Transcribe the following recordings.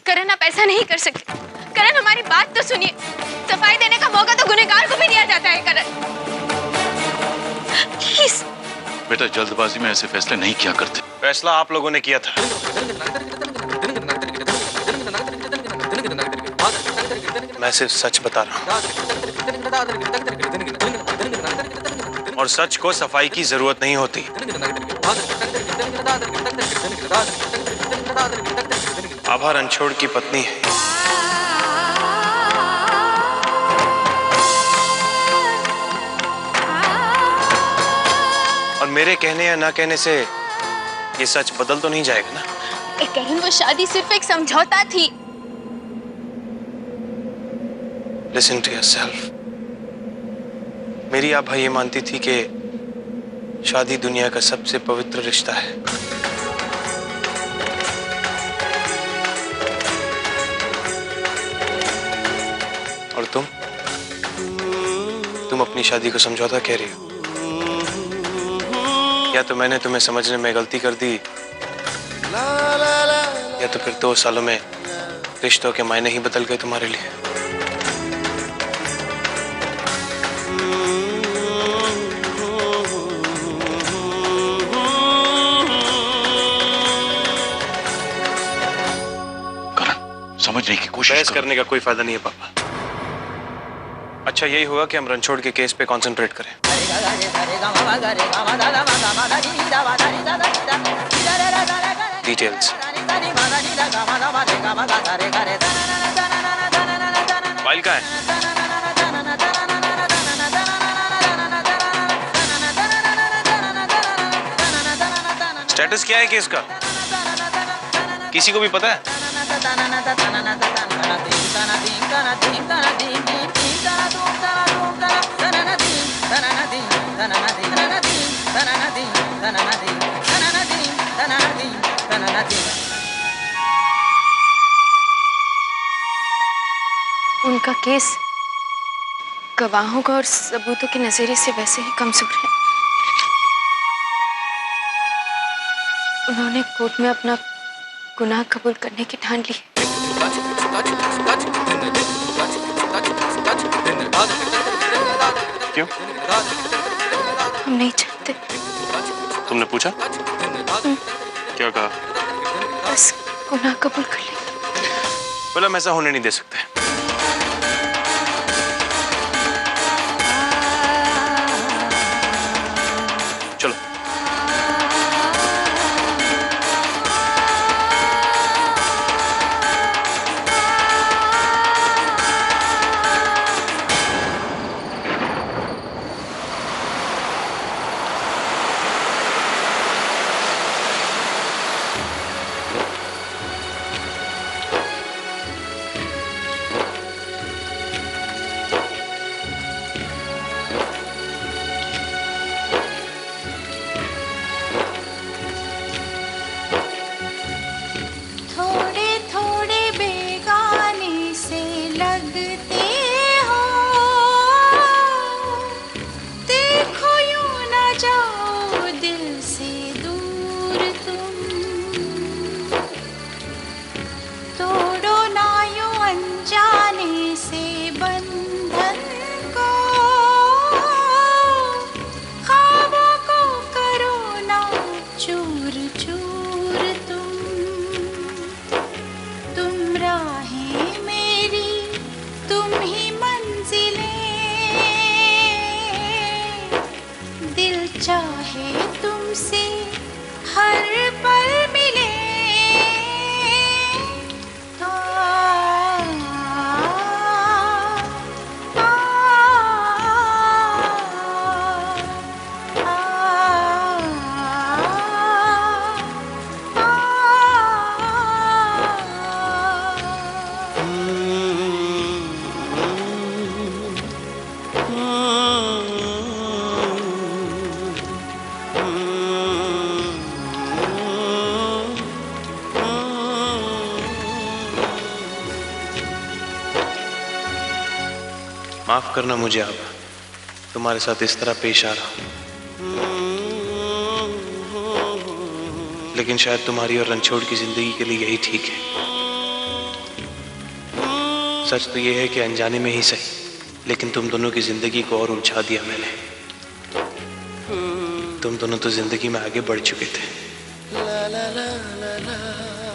करण आप ऐसा नहीं कर सकते। करण हमारी बात तो सुनिए। सफाई देने का मौका तो गुनहगार को भी दिया जाता है करण, प्लीज। बेटा जल्दबाजी में ऐसे फैसले नहीं किया करते। फैसला आप लोगों ने किया था। मैं सिर्फ सच बता रहा हूं और सच को सफाई की जरूरत नहीं होती। आभा रणछोड़ की पत्नी है। और मेरे कहने या ना कहने से ये सच बदल तो नहीं जाएगा ना? करण वो शादी सिर्फ एक समझौता थी। Listen to yourself. मेरी आभा ये मानती थी कि शादी दुनिया का सबसे पवित्र रिश्ता है। और तुम अपनी शादी को समझौता कह रही हो? या तो मैंने तुम्हें समझने में गलती कर दी, या तो फिर 2 सालों में रिश्तों के मायने ही बदल गए तुम्हारे लिए। समझने की कोशिश बहस करने का कोई फायदा नहीं है पापा। अच्छा यही होगा कि हम रणछोड़ के केस पे कंसंट्रेट करें। डिटेल्स। फाइल कहाँ है? स्टेटस क्या है केस का? किसी को भी पता है? उनका केस गवाहों का और सबूतों के नजरिए से वैसे ही कमजोर है। उन्होंने कोर्ट में अपना गुनाह कबूल करने की ठान ली। क्यों? हम नहीं जानते। तुमने पूछा? क्या कहा? बस गुनाह कबूल कर लेंगे। बोला हम ऐसा होने नहीं दे सकते। चलो। चाहे तुमसे हर पल मिले माफ करना मुझे अब तुम्हारे साथ इस तरह पेश आ रहा हूं, लेकिन शायद तुम्हारी और रणछोड़ की जिंदगी के लिए यही ठीक है। सच तो ये है कि अनजाने में ही सही, लेकिन तुम दोनों की जिंदगी को और उलझा दिया मैंने। तुम दोनों तो जिंदगी में आगे बढ़ चुके थे,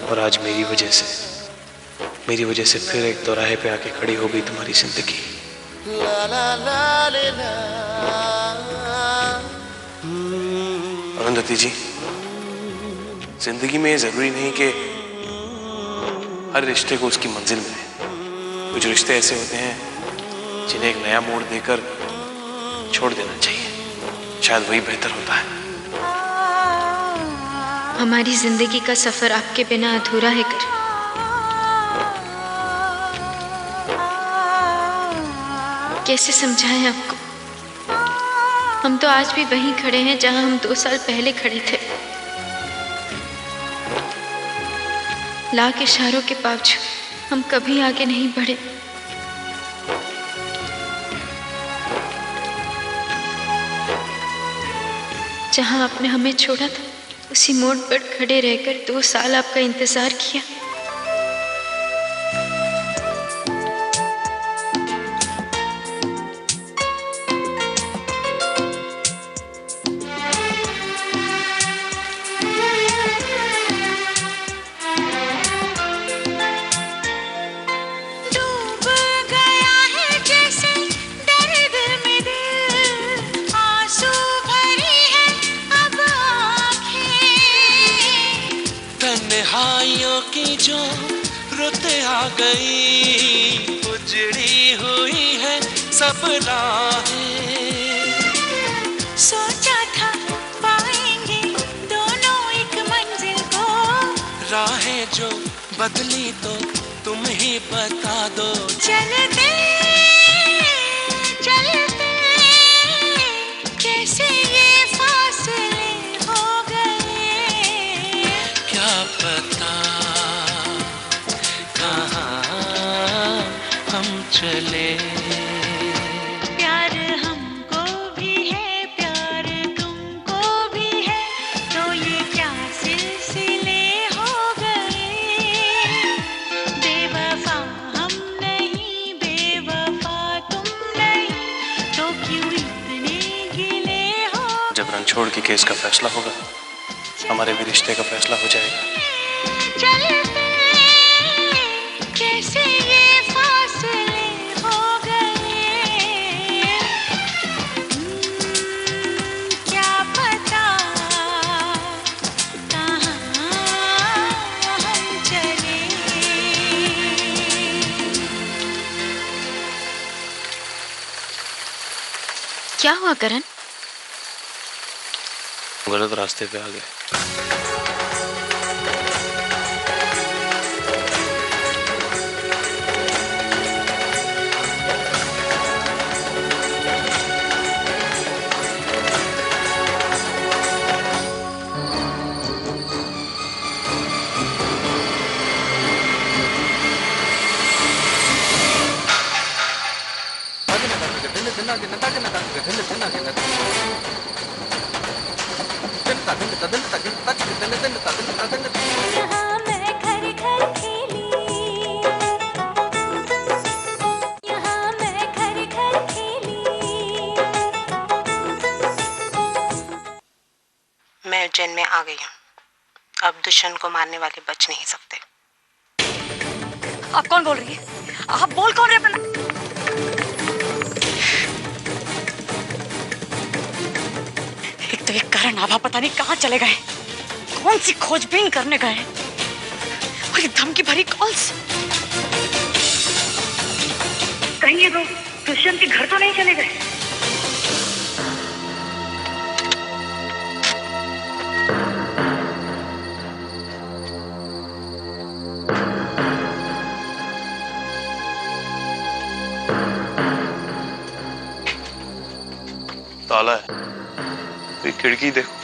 और आज मेरी वजह से फिर एक दौराहे पे आके खड़ी हो गई तुम्हारी जिंदगी। अरुंधति जी, जिंदगी में ये जरूरी नहीं कि हर रिश्ते को उसकी मंजिल मिले। कुछ रिश्ते ऐसे होते हैं जिन्हें एक नया मोड़ देकर छोड़ देना चाहिए, शायद वही बेहतर होता है। हमारी जिंदगी का सफर आपके बिना अधूरा है कर। कैसे समझाएं आपको? हम तो आज भी वहीं खड़े हैं जहां हम 2 साल पहले खड़े थे। लाख इशारों के बावजूद हम कभी आगे नहीं बढ़े। जहां आपने हमें छोड़ा था, उसी मोड़ पर खड़े रहकर 2 साल आपका इंतजार किया। तन्हाइयों की जो रुत आ गई, उजड़ी हुई है सब राहें। सोचा था पाएंगे दोनों एक मंजिल को, राहें जो बदली तो तुम ही बता दो। चलते चलते कैसे ये फासले हो गए, क्या पता कहाँ हम चले। प्यार हमको भी है, प्यार तुमको भी है, तो ये क्या सिलसिले हो गए। बेवफा हम नहीं, बेवफा तुम नहीं, तो क्यों इतने गिले हो। जब रणछोड़ के केस का फैसला होगा, हमारे भी रिश्ते का फैसला हो जाएगा। चलते कैसे ये फासले हो गए, क्या पता कहाँ हम चले। क्या हुआ करण? गलत रास्ते पे आ गए। यहाँ मैं घर घर खेली, यहाँ मैं घर घर खेली। मैं उज्जैन में आ गई हूँ। अब दुश्मन को मारने वाले बच नहीं सकते। आप कौन बोल रही है? आप बोल कौन रहे अपना? एक तो ये करण आभा पता नहीं कहाँ चले गए, कौन सी खोजबीन करने गए, और ये धमकी भरी कॉल्स। कहीं ये दुष्यंत के घर तो नहीं चले गए? ताला है, ये खिड़की देखो।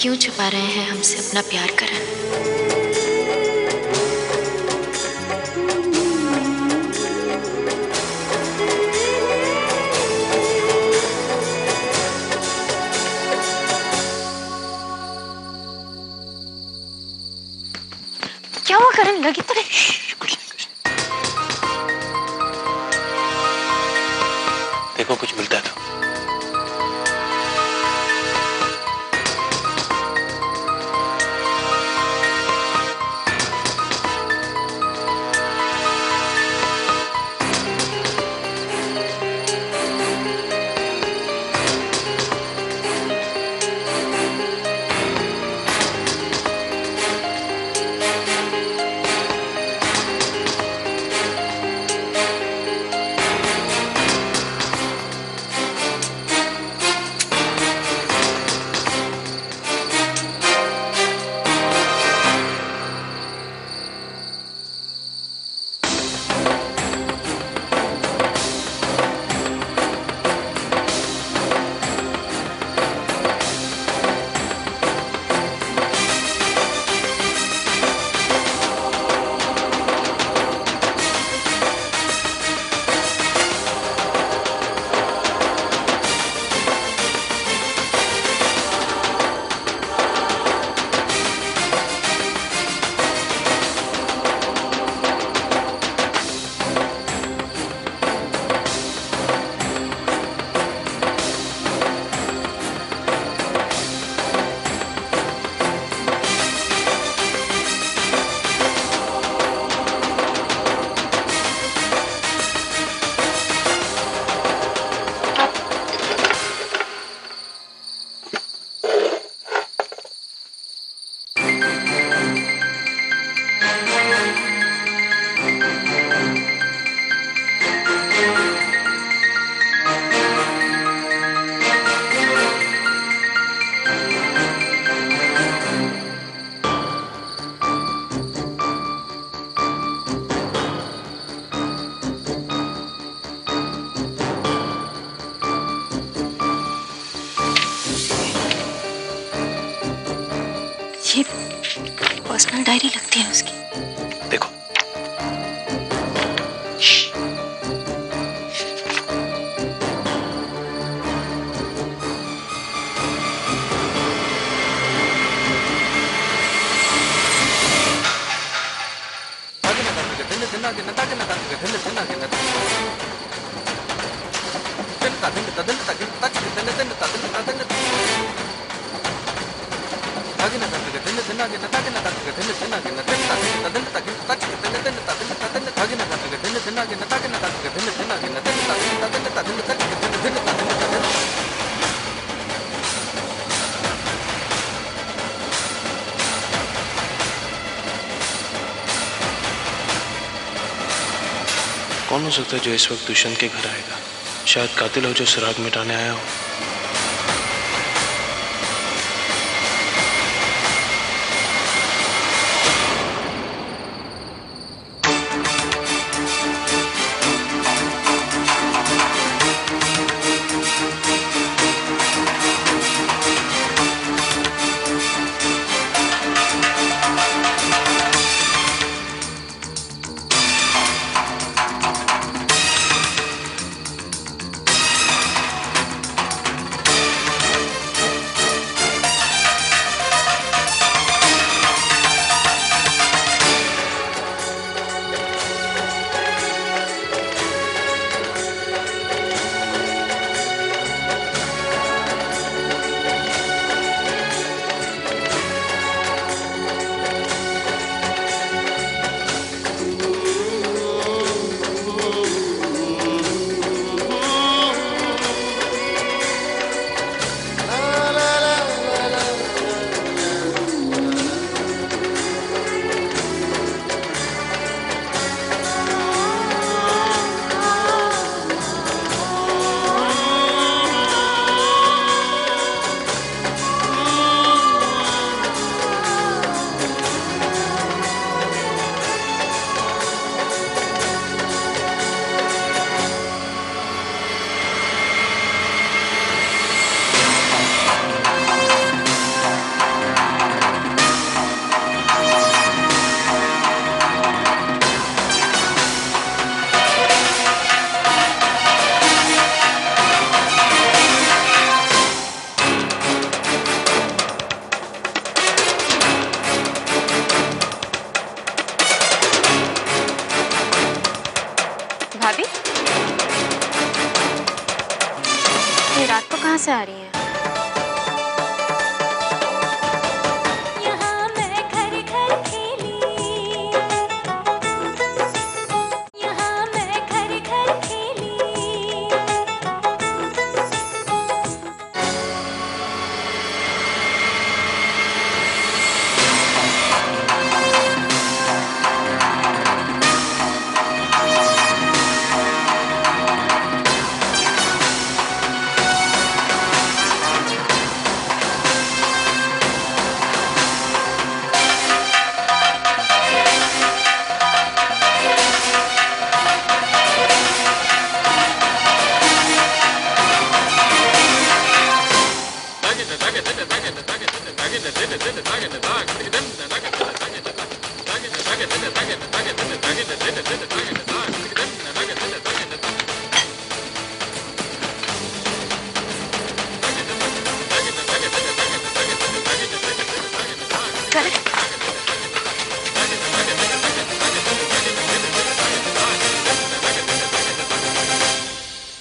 क्यों छुपा रहे हैं हमसे अपना प्यार करण? क्या हुआ करण? लगी तो नहीं? कुछ नहीं। देखो कुछ मिलता है तो। ये पर्सनल डायरी लगती है उसकी। देखो कौन हो सकता है जो इस वक्त दुष्यंत के घर आएगा? शायद कातिल हो जो सुराग मिटाने आया हो। कहाँ से आ रही हैं? यहाँ मैं घर घर खेली, यहाँ मैं घर घर खेली।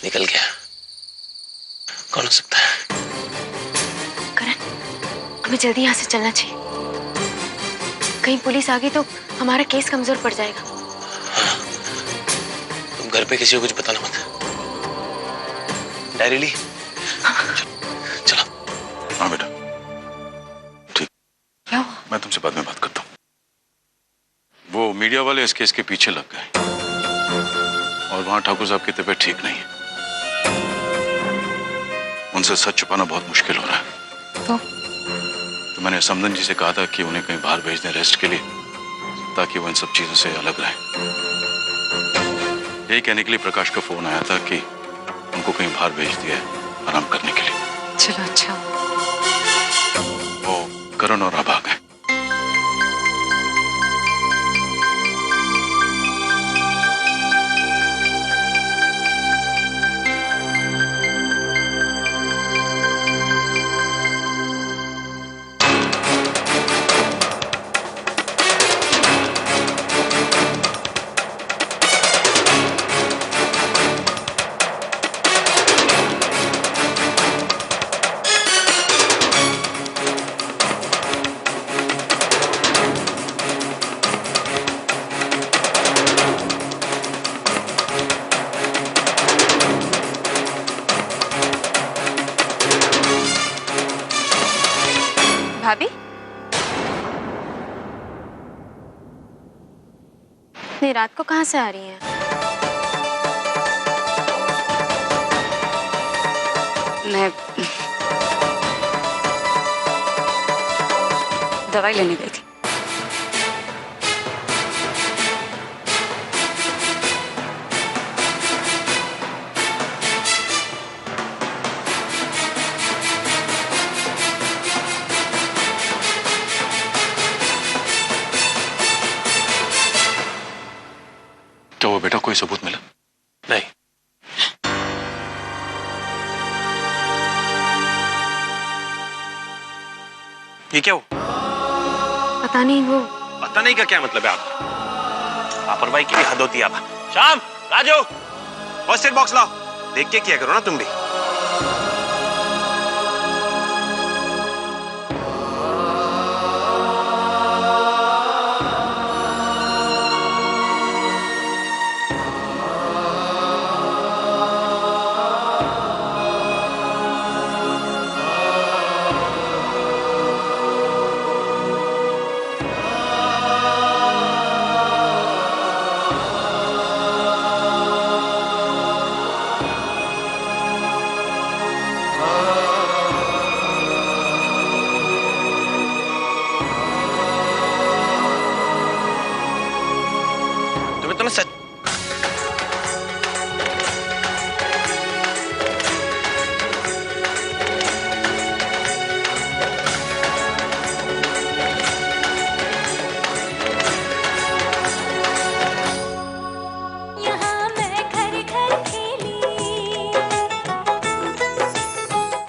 निकल गया, कौन हो सकता है? करण, हमें जल्दी यहाँ से चलना चाहिए। कहीं पुलिस आ गई तो हमारा केस कमजोर पड़ जाएगा। हाँ, तुम घर पे किसी को कुछ बताना मत। डायरी ली? चलो। हाँ बेटा, ठीक। क्या हुआ? मैं तुमसे बाद में बात करता हूँ। वो मीडिया वाले इस केस के पीछे लग गए और वहां ठाकुर साहब की तबीयत ठीक नहीं है। उनसे सच छुपाना बहुत मुश्किल हो रहा है। तो मैंने समदन जी से कहा था कि उन्हें कहीं बाहर भेज दें रेस्ट के लिए, ताकि वो इन सब चीजों से अलग रहे। यही कहने के लिए प्रकाश का फोन आया था कि उनको कहीं बाहर भेज दिया है आराम करने के लिए। चलो अच्छा। वो करण और आभा गए। भाभी, इतनी रात को कहाँ से आ रही हैं? मैं दवाई लेने गई थी। क्या वो बेटा कोई सबूत मिला? नहीं। ये क्या हो? पता नहीं, वो पता नहीं का क्या मतलब है आपका? लापरवाही की भी हद होती है। आप शाम, राजू, फर्स्ट एड बॉक्स लाओ। देख के किया करो ना तुम भी। तुम्हें सच